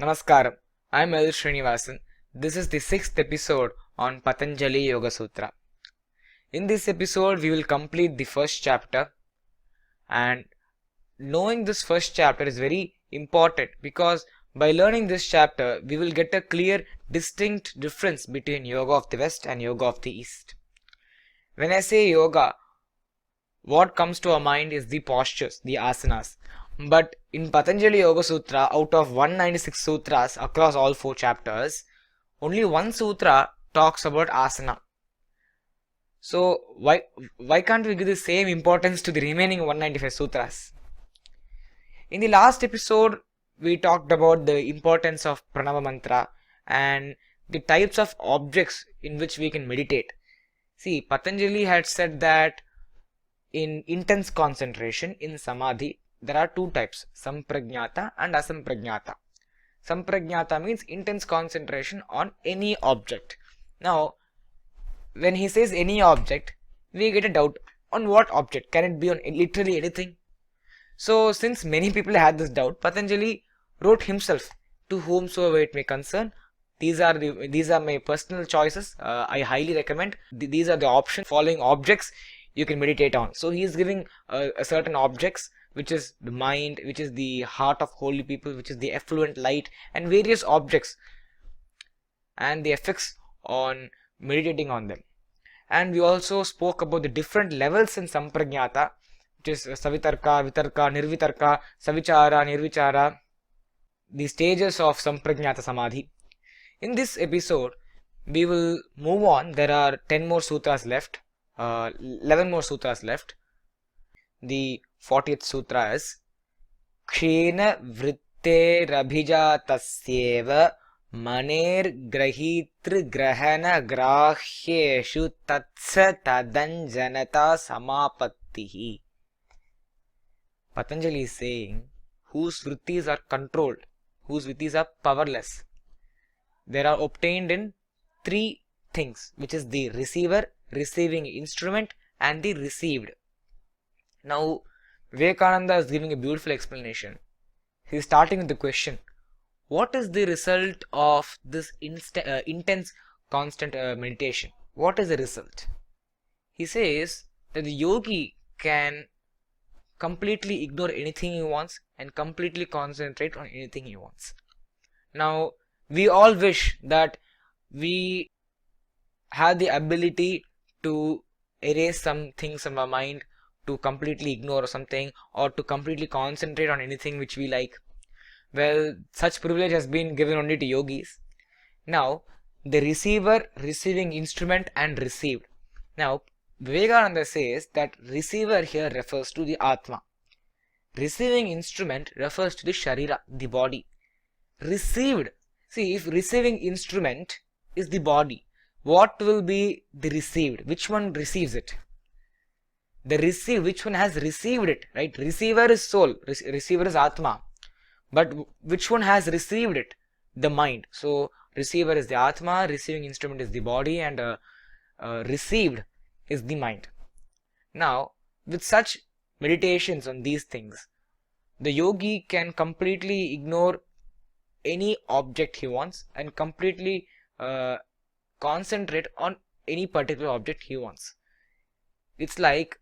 Namaskaram, I am L. Srinivasan. This is the 6th episode on Patanjali Yoga Sutra. In this episode, we will complete the first chapter, and knowing this first chapter is very important because by learning this chapter, we will get a clear, distinct difference between Yoga of the West and Yoga of the East. When I say yoga, what comes to our mind is the postures, the asanas. But in Patanjali Yoga Sutra, out of 196 sutras across all 4 chapters, only one sutra talks about asana. So why can't we give the same importance to the remaining 195 sutras? In the last episode, we talked about the importance of pranava mantra and the types of objects in which we can meditate. See, Patanjali had said that in intense concentration, in samadhi, there are 2 types, samprajnata and asamprajnata. Samprajnata means intense concentration on any object. Now, when he says any object, we get a doubt on what object. Can it be on literally anything? So, since many people had this doubt, Patanjali wrote himself, to whomsoever it may concern. These are my personal choices. I highly recommend. These are the options. Following objects you can meditate on. So he is giving a certain objects, which is the mind, which is the heart of holy people, which is the effluent light, and various objects and the effects on meditating on them. And we also spoke about the different levels in samprajnata, which is savitarka, vitarka, nirvitarka, savichara, nirvichara, the stages of samprajnata samadhi. In this episode, we will move on. There are 10 more sutras left. 11 more sutras left. The 40th sutra is Kshena Vritterabhijatasyeva Maner Grahitr Grahana Grahyeshu Tatsa Tadanjanata Samapattihi. Patanjali is saying whose vrittis are controlled, whose vrittis are powerless. They are obtained in 3 things, which is the receiver, receiving instrument, and the received. Now, Vivekananda is giving a beautiful explanation. He is starting with the question, what is the result of this intense, constant meditation? What is the result? He says that the yogi can completely ignore anything he wants and completely concentrate on anything he wants. Now, we all wish that we have the ability to erase some things from our mind, to completely ignore something, or to completely concentrate on anything which we like. Well, such privilege has been given only to yogis. Now, the receiver, receiving instrument, and received. Now, Vivekananda says that receiver here refers to the Atma. Receiving instrument refers to the Sharira, the body. Received. See, if receiving instrument is the body, what will be the received? Which one receives it? The receive, which one has received it, right? Receiver is soul, receiver is Atma. But which one has received it? The mind. So, receiver is the Atma, receiving instrument is the body, and received is the mind. Now, with such meditations on these things, the yogi can completely ignore any object he wants and completely concentrate on any particular object he wants. It's like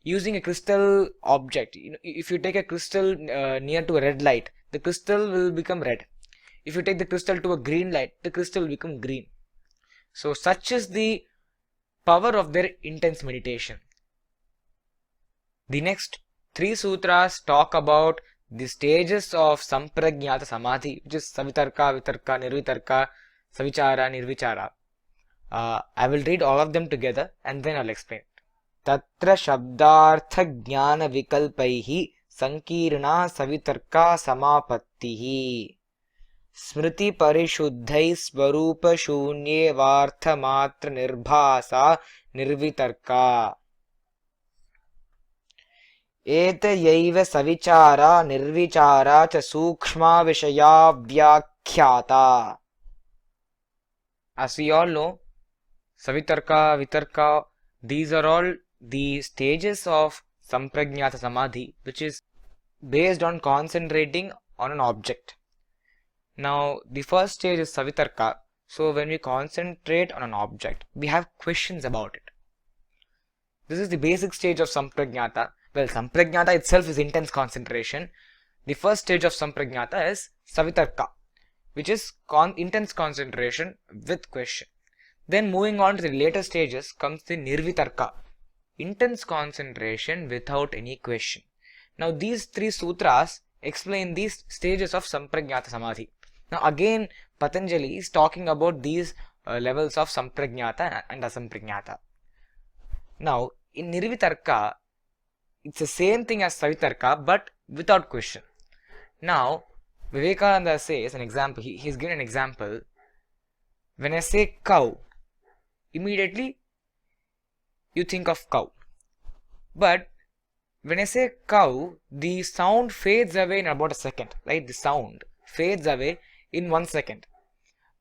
using a crystal object. If you take a crystal near to a red light, the crystal will become red. If you take the crystal to a green light, the crystal will become green. So such is the power of their intense meditation. The next 3 sutras talk about the stages of samprajnata samadhi, which is savitarka, vitarka, nirvitarka, savichara, nirvichara. I will read all of them together and then I'll explain. Tatra shabdartha jnana vikalpaihi sankirna savitarka samapattihi smriti parishuddhai swarupa shunye vartha matra nirbhasa nirvitarka etayaiva savichara nirvichara cha sukshma vishaya vyakhyata. As we all know, savitarka, vitarka, these are all the stages of samprajnata samadhi, which is based on concentrating on an object. Now, the first stage is Savitarka. So, when we concentrate on an object, we have questions about it. This is the basic stage of Sampragnata. Well, Sampragnata itself is intense concentration. The first stage of Sampragnata is Savitarka, which is intense concentration with question. Then moving on to the later stages comes the Nirvitarka, intense concentration without any question. Now these three sutras explain these stages of Sampragnata Samadhi. Now again Patanjali is talking about these levels of Sampragnata and Asampragnata. Now in Nirvitarka, it's the same thing as Savitarka but without question. Now Vivekananda says an example, he's given an example. When I say cow, immediately you think of cow. But when I say cow, the sound fades away in about a second, right? The sound fades away in 1 second.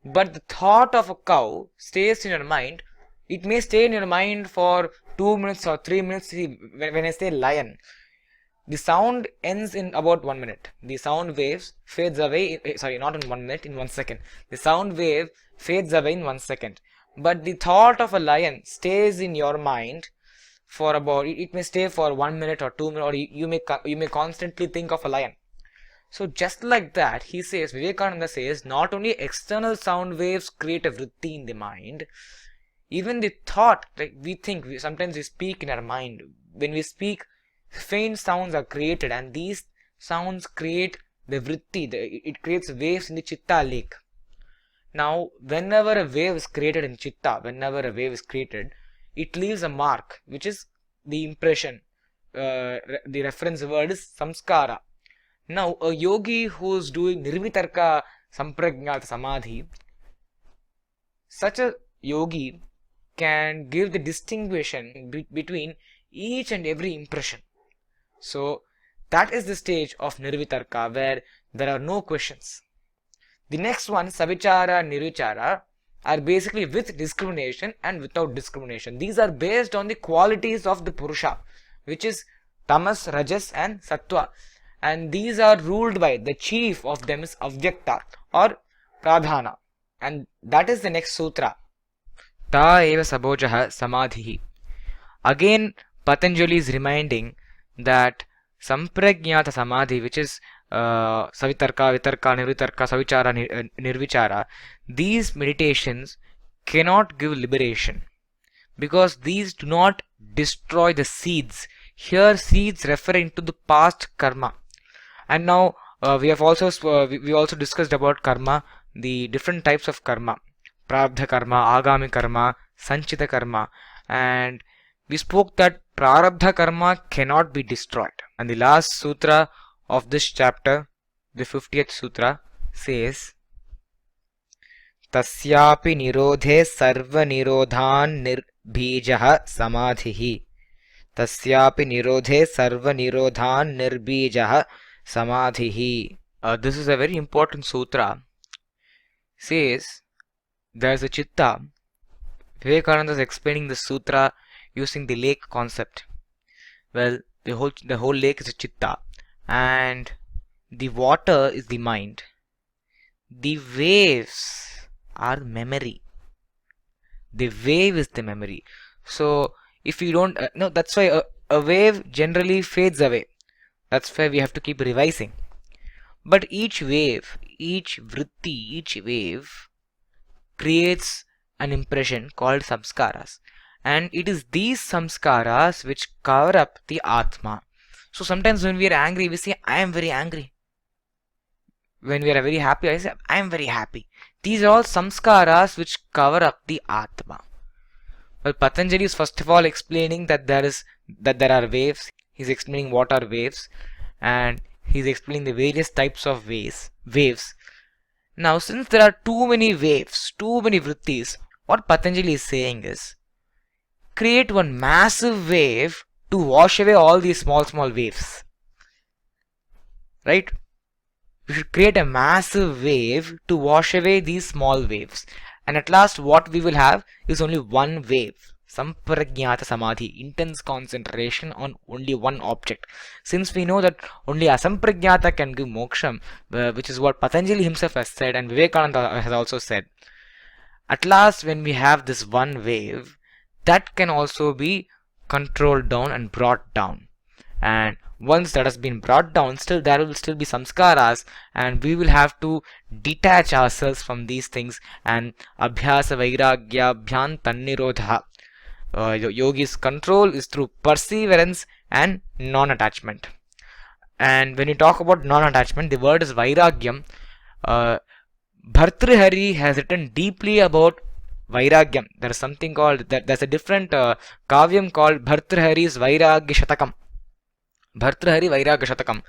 But the thought of a cow stays in your mind. It may stay in your mind for 2 minutes or 3 minutes. When I say lion, the sound ends in about 1 minute. The sound waves fades away, not in 1 minute, in 1 second. The sound wave fades away in 1 second. But the thought of a lion stays in your mind for about, it may stay for 1 minute or 2 minutes, or you may constantly think of a lion. So just like that, he says, Vivekananda says, not only external sound waves create a vritti in the mind, even the thought, like sometimes we speak in our mind. When we speak, faint sounds are created, and these sounds create the vritti, it creates waves in the chitta lake. Now, whenever a wave is created in chitta, it leaves a mark, which is the impression. The reference word is samskara. Now, a yogi who is doing Nirvitarka Sampragnata Samadhi, such a yogi can give the distinction between each and every impression. So, that is the stage of Nirvitarka where there are no questions. The next one, Savichara, Nirvichara, are basically with discrimination and without discrimination. These are based on the qualities of the Purusha, which is Tamas, Rajas and Sattva. And these are ruled by, the chief of them is Avyakta or Pradhana. And that is the next sutra. Ta eva sabojaha samadhihi. Again, Patanjali is reminding that Sampragnata Samadhi, which is Savitarka, Vitarka, Nirvitarka, Savichara, Nirvichara, these meditations cannot give liberation because these do not destroy the seeds. Here seeds referring to the past karma. And now we also discussed about karma, the different types of karma, prarabdha karma, agami karma, sanchita karma, and we spoke that prarabdha karma cannot be destroyed. And the last sutra of this chapter, the 50th sutra, says Tasyapi nirodhe sarva nirodhan nirbhijaha samadhihi. Tasyapi nirodhe sarva nirodhan nirbhijaha samadhihi. This is a very important sutra. Says there is a chitta. Vivekananda is explaining the sutra using the lake concept. Well, the whole lake is a chitta, and the water is the mind. The waves are memory. The wave is the memory. So if you don't no, that's why a wave generally fades away. That's why we have to keep revising. But each wave, each vritti, each wave creates an impression called samskaras. And it is these samskaras which cover up the Atma. So sometimes when we are angry, we say, I am very angry. When we are very happy, I say, I am very happy. These are all samskaras which cover up the Atma. Well, Patanjali is first of all explaining that there are waves. He's explaining what are waves, and he's explaining the various types of waves. Now, since there are too many waves, too many vrittis, what Patanjali is saying is, create one massive wave to wash away all these small waves. Right? We should create a massive wave to wash away these small waves. And at last what we will have is only one wave. Samprajnata Samadhi, intense concentration on only one object. Since we know that only Asamprajnata can give moksham, which is what Patanjali himself has said and Vivekananda has also said. At last, when we have this one wave, that can also be controlled down and brought down. And once that has been brought down, still there will still be samskaras, and we will have to detach ourselves from these things. And abhyasa vairagya bhyan tannirodha. Yogi's control is through perseverance and non-attachment. And when you talk about non-attachment, the word is vairagyam. Bhartrihari has written deeply about vairagyam. There is something called that. There's a different kavyam called Bhartrihari's Vairagya Shatakam. Bhartrihari Vairagya Shatakam.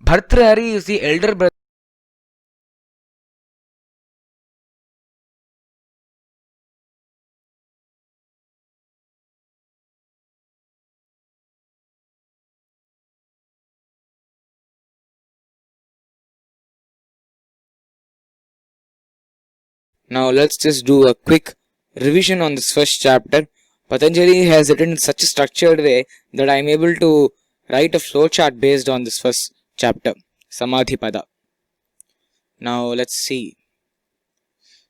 Bhartrihari is the elder brother. Now let's just do a quick revision on this first chapter. Patanjali has written in such a structured way that I am able to write a flowchart based on this first chapter, Samadhi Pada. Now let's see.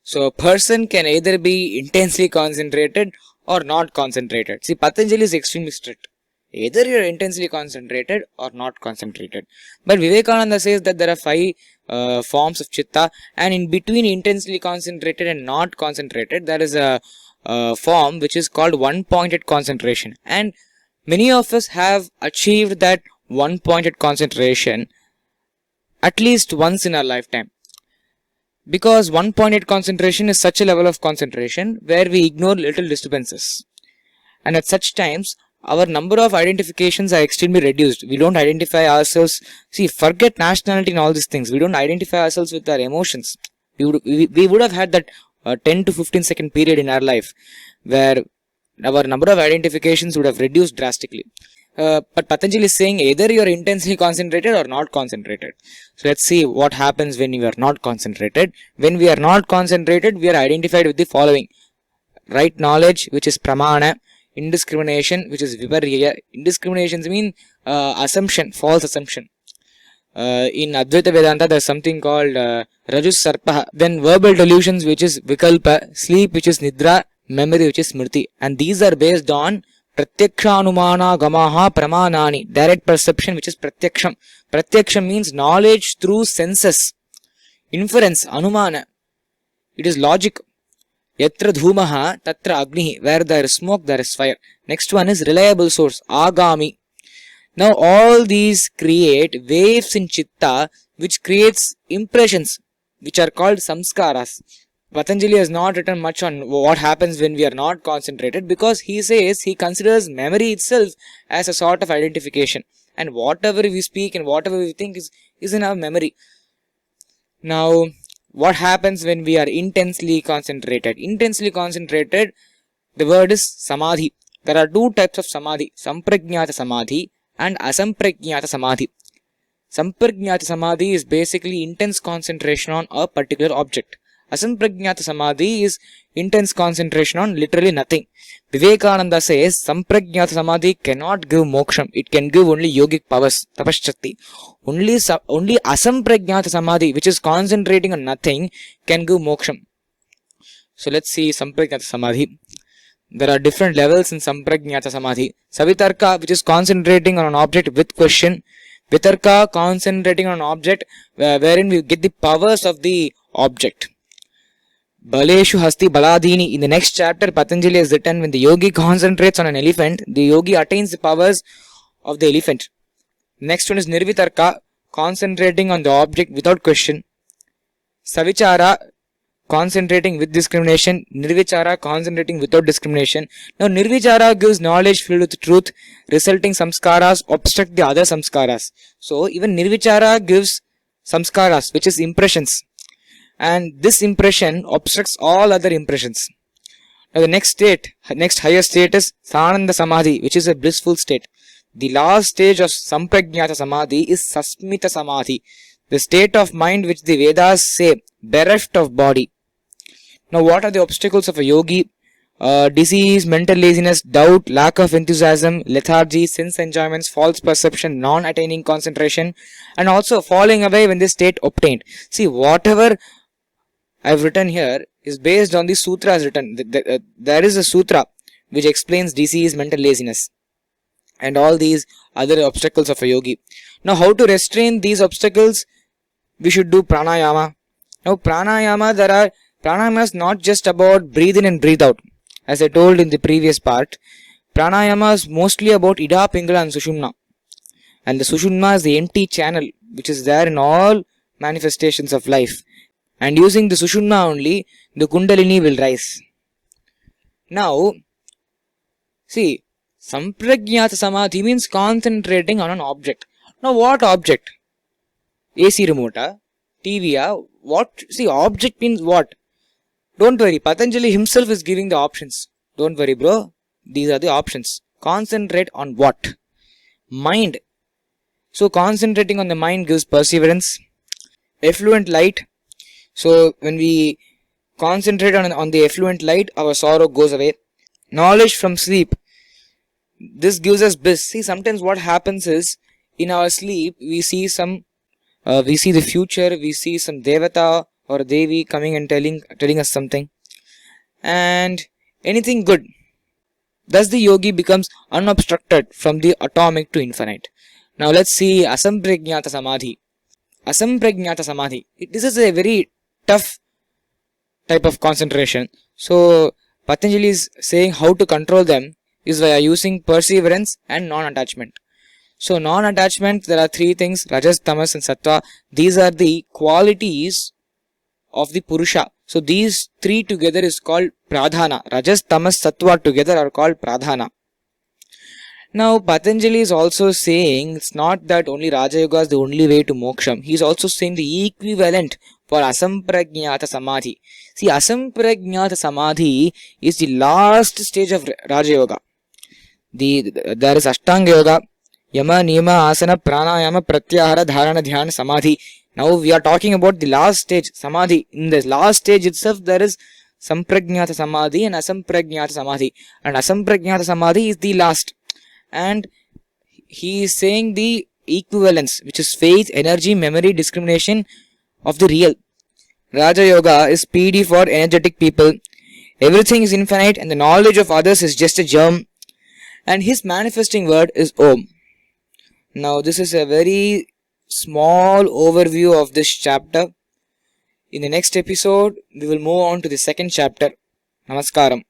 So a person can either be intensely concentrated or not concentrated. See, Patanjali is extremely strict. Either you are intensely concentrated or not concentrated. But Vivekananda says that there are 5 forms of chitta, and in between intensely concentrated and not concentrated, there is a form which is called one-pointed concentration. And many of us have achieved that one-pointed concentration at least once in our lifetime. Because one-pointed concentration is such a level of concentration where we ignore little disturbances. And at such times, our number of identifications are extremely reduced. We don't identify ourselves. See, forget nationality and all these things. We don't identify ourselves with our emotions. We would have had that 10 to 15 second period in our life where our number of identifications would have reduced drastically. But Patanjali is saying either you are intensely concentrated or not concentrated. So let's see what happens when you are not concentrated. When we are not concentrated, we are identified with the following: right knowledge, which is pramana; indiscrimination, which is viparya. Indiscriminations mean assumption, false assumption. In Advaita Vedanta, there is something called Rajus Sarpa. Then verbal delusions, which is vikalpa; sleep, which is nidra; memory, which is smriti. And these are based on Pratyakshanumana gamaha pramanani, direct perception, which is pratyaksham. Pratyaksham means knowledge through senses. Inference, anumana. It is logic. Yatra dhumaha tatra agnihi, where there is smoke, there is fire. Next one is reliable source, agami. Now all these create waves in chitta which creates impressions which are called samskaras. Patanjali has not written much on what happens when we are not concentrated, because he says he considers memory itself as a sort of identification, and whatever we speak and whatever we think is in our memory. Now what happens when we are intensely concentrated? Intensely concentrated, the word is samadhi. There are 2 types of samadhi: samprajnata samadhi and asamprajnata samadhi. Samprajnata samadhi is basically intense concentration on a particular object. Asamprajnata samadhi is intense concentration on literally nothing. Vivekananda says samprajnata samadhi cannot give moksham. It can give only yogic powers, tapashakti. Only asamprajnata samadhi, which is concentrating on nothing, can give moksham. So let's see samprajnata samadhi. There are different levels in samprajnata samadhi. Savitarka, which is concentrating on an object with question. Vitarka, concentrating on an object wherein we get the powers of the object. Baleshu Hasti Baladini. In the next chapter, Patanjali has written, when the yogi concentrates on an elephant, the yogi attains the powers of the elephant. Next one is Nirvitarka, concentrating on the object without question. Savichara, concentrating with discrimination. Nirvichara, concentrating without discrimination. Now Nirvichara gives knowledge filled with truth, resulting samskaras obstruct the other samskaras. So even Nirvichara gives samskaras, which is impressions. And this impression obstructs all other impressions. Now the next higher state is Sananda Samadhi, which is a blissful state. The last stage of Samprajnata Samadhi is Sasmita Samadhi, the state of mind which the Vedas say bereft of body. Now what are the obstacles of a yogi? disease, mental laziness, doubt, lack of enthusiasm, lethargy, sense enjoyments, false perception, non-attaining concentration, and also falling away when this state obtained. See, whatever I've written here is based on the sutras written. There is a sutra which explains disease, mental laziness, and all these other obstacles of a yogi. Now, how to restrain these obstacles? We should do pranayama. Now, pranayama is not just about breathe in and breathe out. As I told in the previous part, pranayama is mostly about Ida, Pingala and Sushumna. And the Sushumna is the empty channel which is there in all manifestations of life. And using the Sushumna only, the Kundalini will rise. Now, see, Sampragyata Samadhi means concentrating on an object. Now, what object? AC remote, TV, what? See, object means what? Don't worry, Patanjali himself is giving the options. Don't worry, bro. These are the options. Concentrate on what? Mind. So, concentrating on the mind gives perseverance. Effluent light. So, when we concentrate on the effluent light, our sorrow goes away. Knowledge from sleep. This gives us bliss. See, sometimes what happens is, in our sleep, we see the future, we see some Devata or Devi coming and telling us something. And anything good. Thus the yogi becomes unobstructed from the atomic to infinite. Now let's see Asampragnata Samadhi. Asampragnata Samadhi. This is a very tough type of concentration. So Patanjali is saying how to control them is by using perseverance and non-attachment. So non-attachment, there are three things, Rajas, Tamas and Sattva. These are the qualities of the Purusha. So these three together is called Pradhana. Rajas, Tamas, Sattva together are called Pradhana. Now Patanjali is also saying it's not that only Raja Yoga is the only way to moksham. He is also saying the equivalent for Asampragnata Samadhi. See, Asampragnata Samadhi is the last stage of Raja Yoga. There is Ashtanga Yoga, Yama, Niyama, Asana, Pranayama, Pratyahara, Dharana, Dhyana, Samadhi. Now we are talking about the last stage, Samadhi. In the last stage itself, there is Sampragnata Samadhi and Asampragnata Samadhi. And Asampragnata Samadhi is the last. And he is saying the equivalence, which is faith, energy, memory, discrimination of the real. Raja Yoga is PD for energetic people. Everything is infinite and the knowledge of others is just a germ. And his manifesting word is Om. Now this is a very small overview of this chapter. In the next episode, we will move on to the second chapter. Namaskaram.